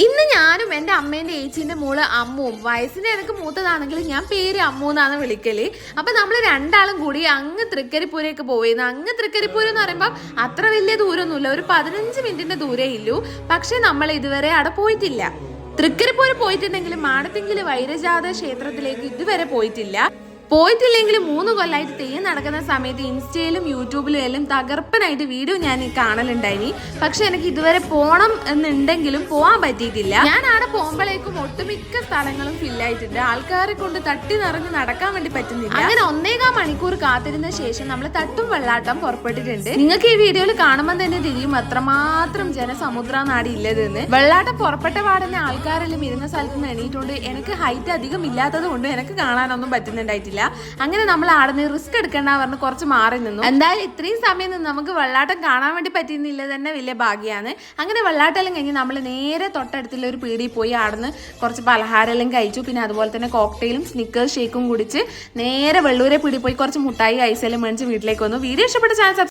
ഇന്ന് ഞാനും എൻ്റെ അമ്മേൻ്റെ ഏച്ചീൻ്റെ മോള് അമ്മുവും വയസ്സിന് എനിക്ക് മൂത്തതാണെങ്കിലും ഞാൻ പേര് അമ്മു എന്നാണ് വിളിക്കല്. അപ്പം നമ്മൾ രണ്ടാളും കൂടി അങ്ങ് തൃക്കരിപ്പൂരേക്ക് പോയിരുന്നു. അങ്ങ് തൃക്കരിപ്പൂരം എന്ന് പറയുമ്പോൾ അത്ര വലിയ ദൂരമൊന്നുമില്ല, ഒരു 15 മിനിറ്റിന്റെ ദൂരേ ഇല്ലൂ. പക്ഷെ നമ്മൾ ഇതുവരെ അവിടെ പോയിട്ടില്ല. തൃക്കരിപ്പൂര് പോയിട്ടുണ്ടെങ്കിലും മാടത്തിങ്കില് വൈരജാത ക്ഷേത്രത്തിലേക്ക് ഇതുവരെ പോയിട്ടില്ലെങ്കിലും 3 കൊല്ലമായിട്ട് തെയ്യം നടക്കുന്ന സമയത്ത് ഇൻസ്റ്റയിലും യൂട്യൂബിലും എല്ലാം തകർപ്പനായിട്ട് വീഡിയോ ഞാൻ കാണലുണ്ടായിനി. പക്ഷെ എനിക്ക് ഇതുവരെ പോണം എന്നുണ്ടെങ്കിലും പോകാൻ പറ്റിയിട്ടില്ല. ഞാൻ അവിടെ പോകുമ്പോഴേക്കും ഒട്ടുമിക്ക സ്ഥലങ്ങളും ഫില്ലായിട്ടുണ്ട്. ആൾക്കാരെ കൊണ്ട് തട്ടി നിറഞ്ഞ് നടക്കാൻ വേണ്ടി പറ്റുന്നില്ല. അങ്ങനെ 1.25 മണിക്കൂർ കാത്തിരുന്ന ശേഷം നമ്മൾ തട്ടും വെള്ളാട്ടം പുറപ്പെട്ടിട്ടുണ്ട്. നിങ്ങൾക്ക് ഈ വീഡിയോയിൽ കാണുമ്പോൾ തന്നെ തിരിയും അത്രമാത്രം ജനസമുദ്ര നാടി ഇല്ലതെന്ന്. വെള്ളാട്ടം പുറപ്പെട്ട പാടന്നെ ആൾക്കാരെല്ലാം ഇരുന്ന സ്ഥലത്ത് നിന്ന് എണീറ്റുകൊണ്ട് എനിക്ക് ഹൈറ്റ് അധികം ഇല്ലാത്തത് കൊണ്ട് എനിക്ക് കാണാനൊന്നും പറ്റുന്നുണ്ടായിട്ടില്ല. അങ്ങനെ നമ്മൾ ആടുന്ന് റിസ്ക് എടുക്കേണ്ട പറഞ്ഞ് കുറച്ച് മാറി നിന്നു. എന്തായാലും ഇത്രയും സമയം നിന്ന് നമുക്ക് വെള്ളാട്ടം കാണാൻ വേണ്ടി പറ്റുന്നില്ല തന്നെ വലിയ ഭാഗ്യമാണ്. അങ്ങനെ വെള്ളാട്ടെല്ലാം കഴിഞ്ഞ് നമ്മൾ നേരെ തൊട്ടടുത്തുള്ള ഒരു പീടിയിൽ പോയി ആടുന്ന് കുറച്ച് പലഹാരമെല്ലാം കഴിച്ചു. പിന്നെ അതുപോലെ തന്നെ കോക്ടെയിലും സ്നിക്കേഴ്സ് ഷേക്കും കുടിച്ച് നേരെ വെള്ളൂരെ പീടി പോയി കുറച്ച് മുട്ടായി ഐസെല്ലാം മേടിച്ച് വീട്ടിലേക്ക് വന്നു. വീഡിയോ ഇഷ്ടപ്പെട്ട ചാനൽ